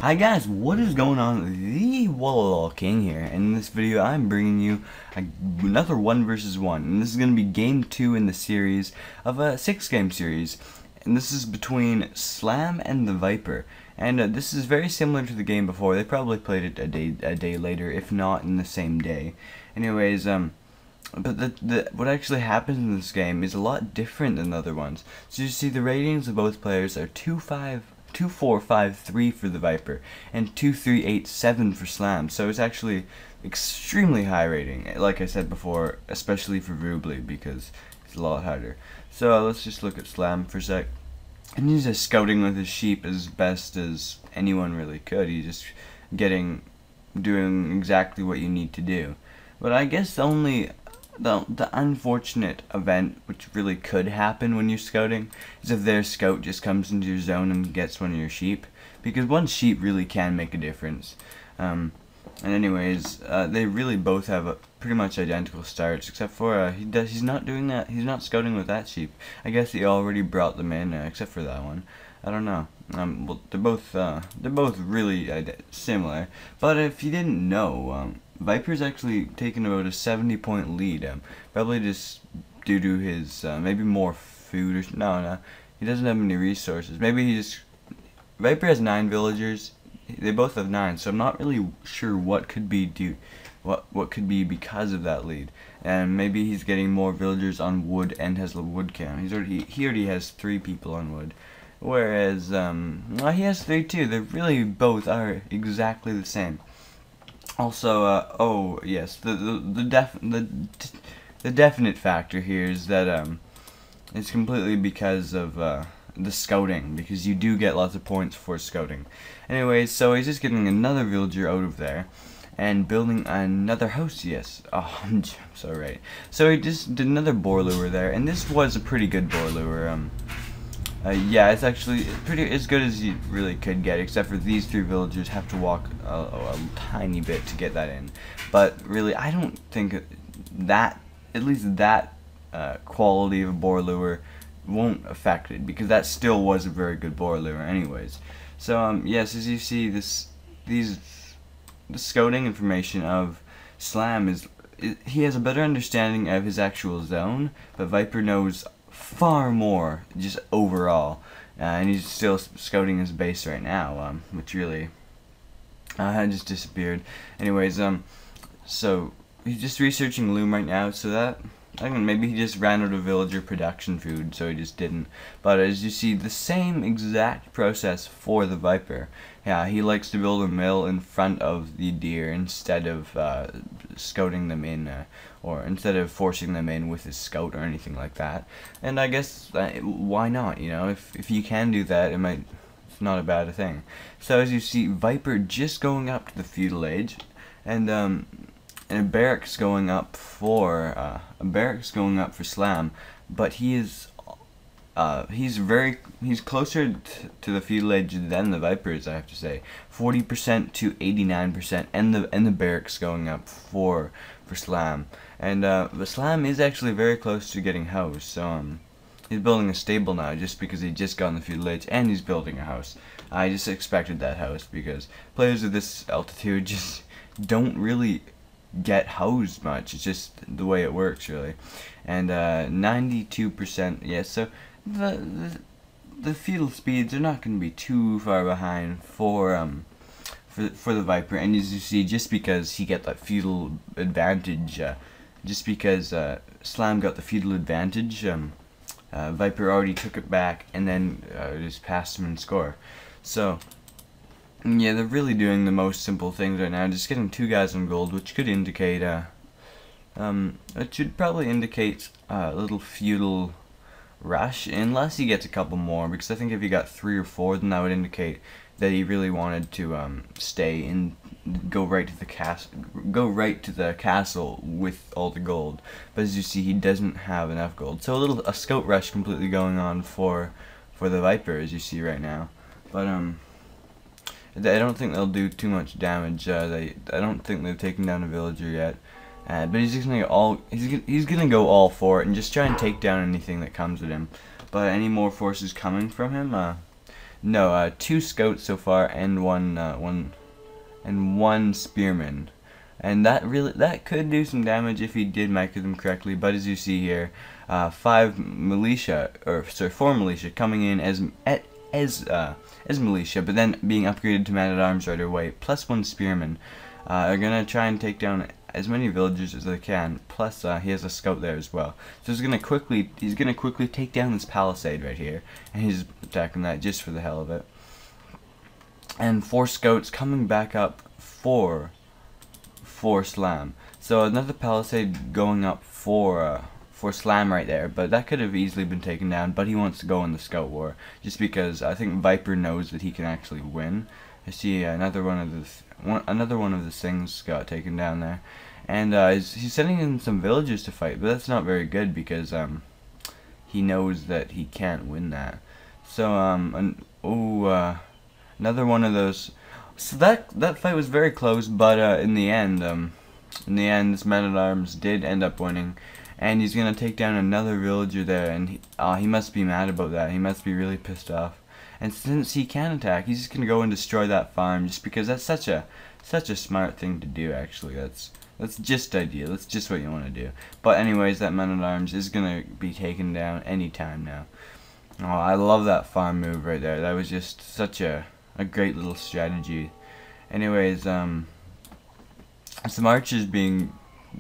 Hi guys, what is going on? TheWolololKing here, and in this video I'm bringing you another 1 versus 1, and this is going to be game 2 in the series of a 6-game series, and this is between Slam and TheViper, and this is very similar to the game before. They probably played it a day later, if not in the same day. Anyways, but what actually happens in this game is a lot different than the other ones. So you see the ratings of both players are 2-4-5-3 for TheViper, and 2-3-8-7 for Slam. So it's actually extremely high rating, like I said before, especially for Rubly, because it's a lot harder. So let's just look at Slam for a sec. And he's just scouting with his sheep as best as anyone really could. He's just doing exactly what you need to do. But I guess the unfortunate event which really could happen when you're scouting is if their scout just comes into your zone and gets one of your sheep, because one sheep really can make a difference. And anyways, they really both have pretty much identical starts, except for he's not doing that. He's not scouting with that sheep. I guess he already brought them in, except for that one. I don't know. Well, they're both really similar. But if you didn't know, Viper's actually taken about a 70-point lead, probably just due to his maybe more food or no, he doesn't have any resources. Maybe Viper has 9 villagers. They both have 9, so I'm not really sure what could be what could be because of that lead. And maybe he's getting more villagers on wood and has a wood count. He already has 3 people on wood. Whereas well, he has 3 too. They really both are exactly the same. Also, oh yes, the definite factor here is that it's completely because of the scouting, because you do get lots of points for scouting. Anyways, so he's just getting another villager out of there and building another house. Yes, oh, I'm so right. So he just did another boar lure there, and this was a pretty good boar lure. Yeah, it's actually pretty as good as you really could get, except for these 3 villagers have to walk a tiny bit to get that in. But really, I don't think that, at least that quality of a boar lure won't affect it, because that still was a very good boar lure anyways. So yes, as you see, the scouting information of Slam he has a better understanding of his actual zone, but Viper knows far more just overall, and he's still scouting his base right now, which really just disappeared. Anyways, so he's just researching loom right now, so that maybe he just ran out of villager production food, so he just didn't. But as you see, the same exact process for the Viper. Yeah, he likes to build a mill in front of the deer instead of scouting them in, or instead of forcing them in with his scout or anything like that. And I guess why not? You know, if you can do that, it's not a bad thing. So as you see, Viper just going up to the feudal age, and a barracks going up for Slam, but he's closer to the feudal age than the Vipers, I have to say. 40% to 89%, and the barracks going up for Slam, and the Slam is actually very close to getting house. So he's building a stable now, just because he just got in the feudal age, and he's building a house. I just expected that house, because players of this altitude just don't really get housed much. It's just the way it works, really. And 92%, yes. So the feudal speeds are not going to be too far behind for the Viper. And as you see, just because he got that feudal advantage, just because Slam got the feudal advantage, Viper already took it back and then just passed him in score. So yeah, they're really doing the most simple things right now, just getting 2 guys on gold, which could indicate, it should probably indicate a little feudal rush, unless he gets a couple more, because I think if he got 3 or 4, then that would indicate that he really wanted to stay and go right to the castle with all the gold. But as you see, he doesn't have enough gold, so a scout rush completely going on for the Viper, as you see right now. But I don't think they'll do too much damage. I don't think they've taken down a villager yet. But he's just gonna go all for it and just try and take down anything that comes at him. But any more forces coming from him, no, 2 scouts so far and one spearman. And that could do some damage if he did micro them correctly, but as you see here, 4 militia coming in as militia, but then being upgraded to man-at-arms right away, plus 1 spearman, are gonna try and take down as many villagers as they can. Plus, he has a scout there as well, so he's gonna quickly take down this palisade right here, and he's attacking that just for the hell of it. And 4 scouts coming back up for Slam. So another palisade going up for Slam right there, but that could have easily been taken down, but he wants to go in the scout war just because I think Viper knows that he can actually win. I see another one of the things got taken down there, and he's sending in some villagers to fight, but that's not very good because he knows that he can't win that. So another one of those. So that fight was very close, but in the end, this man-at-arms did end up winning, and he's gonna take down another villager there, and he must be mad about that. He must be really pissed off. And since he can attack, he's just gonna go and destroy that farm, just because that's such a smart thing to do. Actually, that's just ideal. That's just what you want to do. But anyways, that man-at-arms is gonna be taken down anytime now. Oh, I love that farm move right there. That was just such a great little strategy. Anyways, some archers being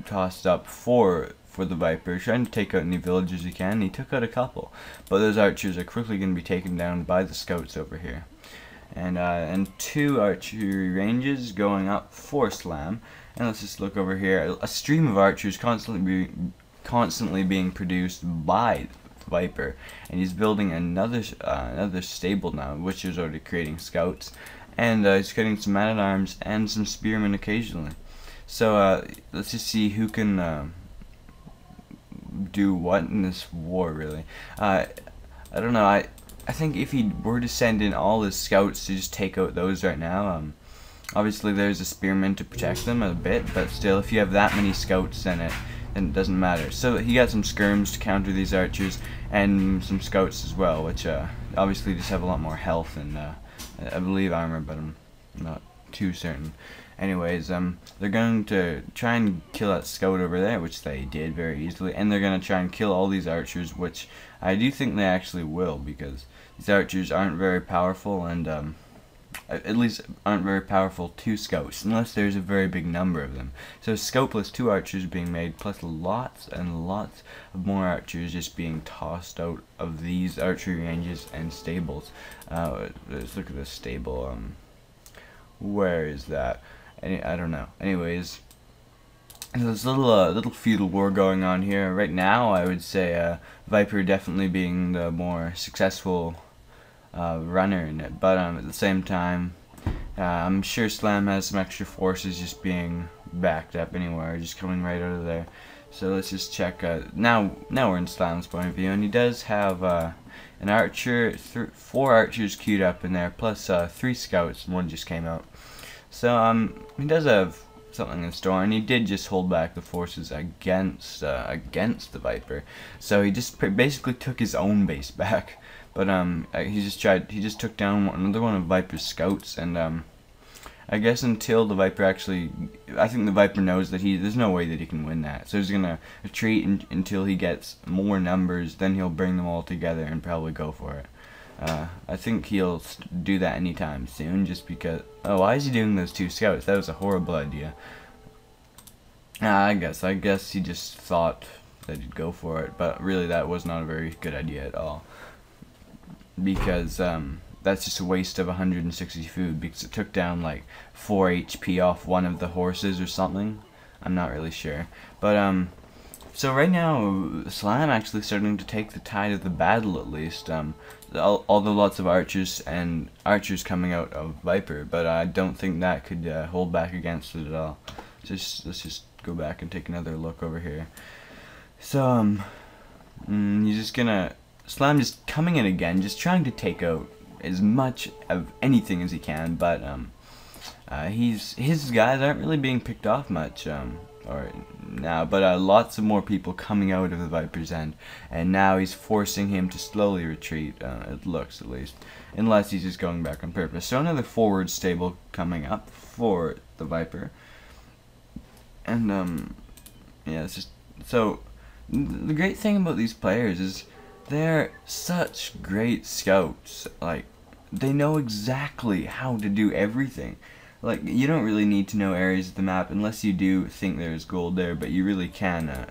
tossed up for the Viper, trying to take out any villagers he can. He took out a couple, but those archers are quickly going to be taken down by the scouts over here. And 2 archery ranges going up for Slam. And let's just look over here. A stream of archers constantly being produced by Viper, and he's building another stable now, which is already creating scouts, and he's creating some man-at-arms and some spearmen occasionally. So let's just see who can do what in this war, really. I don't know. I think if he were to send in all his scouts to just take out those right now, obviously there's a spearman to protect them a bit, but still, if you have that many scouts, then it doesn't matter. So he got some skirms to counter these archers, and some scouts as well, which obviously just have a lot more health and I believe armor, but I'm not too certain. Anyways, they're going to try and kill that scout over there, which they did very easily, and they're going to try and kill all these archers, which I do think they actually will, because these archers aren't very powerful, and at least aren't very powerful to scouts, unless there's a very big number of them. So scout plus 2 archers being made, plus lots and lots of more archers just being tossed out of these archery ranges and stables. Let's look at this stable. Where is that? I don't know. Anyways, there's a little feudal war going on here right now. I would say Viper definitely being the more successful runner in it, but at the same time, I'm sure Slam has some extra forces just being backed up anywhere, just coming right out of there. So let's just check. Now we're in Slam's point of view, and he does have an archer, 4 archers queued up in there, plus 3 scouts, and 1 just came out. So he does have something in store, and he did just hold back the forces against the Viper. So he just basically took his own base back. But he just took down another one of Viper's scouts, and I guess until the Viper actually, I think the Viper knows that there's no way that he can win that. So he's gonna retreat until he gets more numbers, then he'll bring them all together and probably go for it. I think he'll do that anytime soon, just because. Oh, why is he doing those 2 scouts? That was a horrible idea. I guess he just thought that he'd go for it, but really that was not a very good idea at all. Because that's just a waste of 160 food, because it took down like 4 HP off one of the horses or something. I'm not really sure, but so right now Slam actually starting to take the tide of the battle, at least. Although lots of archers coming out of Viper, but I don't think that could hold back against it at all. Let's just go back and take another look over here. So he's just gonna. Slam just coming in again, just trying to take out as much of anything as he can, but his guys aren't really being picked off much, or now, but lots of more people coming out of the Viper's end, and now he's forcing him to slowly retreat, it looks at least, unless he's just going back on purpose. So another forward stable coming up for the Viper, and yeah, it's just, so the great thing about these players is they're such great scouts. Like, they know exactly how to do everything. Like, you don't really need to know areas of the map unless you do think there's gold there, but you really can,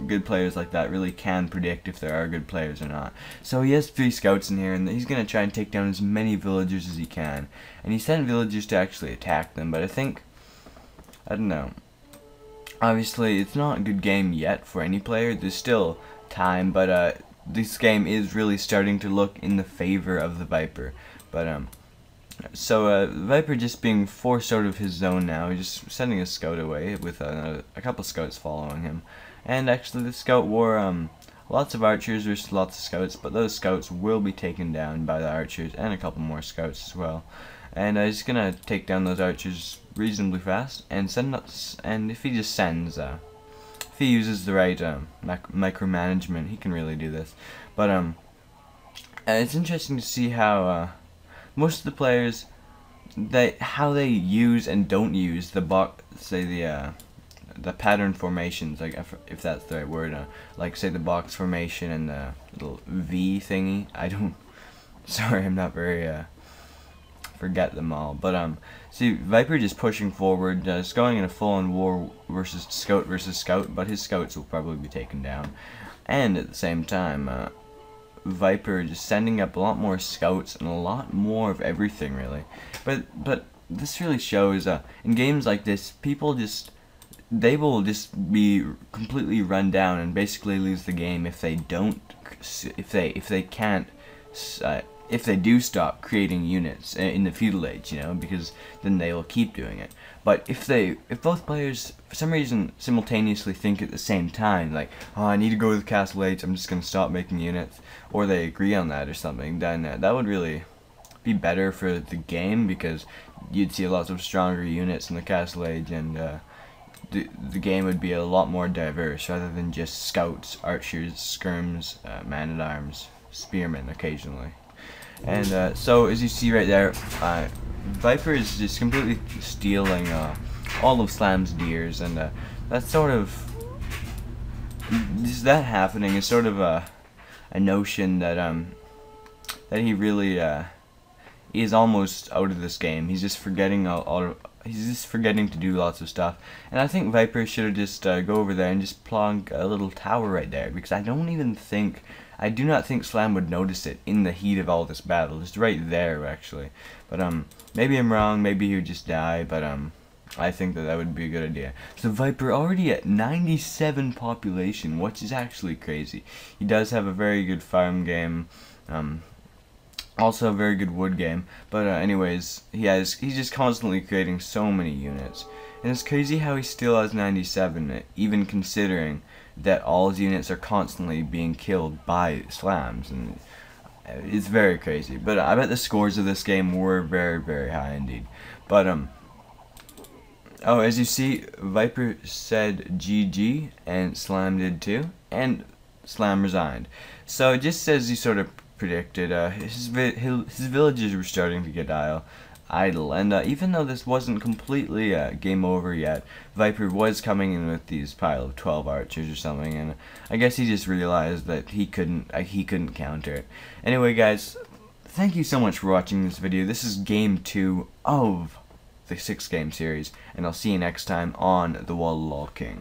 good players like that really can predict if there are good players or not. So he has 3 scouts in here, and he's going to try and take down as many villagers as he can. And he sent villagers to actually attack them, but I think, I don't know. Obviously, it's not a good game yet for any player. There's still time, but this game is really starting to look in the favor of the Viper. But so Viper just being forced out of his zone now. He's just sending a scout away with a couple scouts following him. And actually, the scout wore lots of archers versus lots of scouts, but those scouts will be taken down by the archers and a couple more scouts as well. And he's gonna take down those archers reasonably fast and send us. And if he just sends, if he uses the right micromanagement, he can really do this. But it's interesting to see how most of the players, how they use and don't use the the pattern formations, like if that's the right word, like say the box formation and the little V thingy. Sorry, I'm not very forget them all, but see, Viper just pushing forward, just going in a full-on war versus scout, but his scouts will probably be taken down, and at the same time, Viper just sending up a lot more scouts and a lot more of everything, really. But this really shows, in games like this, people they will just be completely run down and basically lose the game if they do stop creating units in the feudal age, you know, because then they will keep doing it. But if both players for some reason simultaneously think at the same time, like, oh, I need to go to the castle age, I'm just gonna stop making units, or they agree on that or something, then that would really be better for the game, because you'd see lots of stronger units in the castle age, and the game would be a lot more diverse rather than just scouts, archers, skirms, man-at-arms, spearmen occasionally. And so as you see right there, Viper is just completely stealing all of Slam's deers, and that's sort of just that happening is sort of a notion that that he really is almost out of this game. He's just forgetting he's just forgetting to do lots of stuff, and I think Viper should have just go over there and just plonk a little tower right there, because I do not think Slam would notice it in the heat of all this battle. Just right there, actually. But maybe I'm wrong. Maybe he would just die. But I think that would be a good idea. So Viper already at 97 population, which is actually crazy. He does have a very good farm game. Also a very good wood game. But anyways, he's just constantly creating so many units, and it's crazy how he still has 97, even considering that all his units are constantly being killed by slams, and it's very crazy. But I bet the scores of this game were very, very high indeed. But oh, as you see, Viper said GG, and Slam did too, and Slam resigned. So just as he sort of predicted, his villages were starting to get idle, and even though this wasn't completely game over yet, Viper was coming in with these pile of 12 archers or something, and I guess he just realized that he couldn't counter it. Anyway, guys, thank you so much for watching this video. This is game 2 of the 6-game series, and I'll see you next time on TheWolololKing.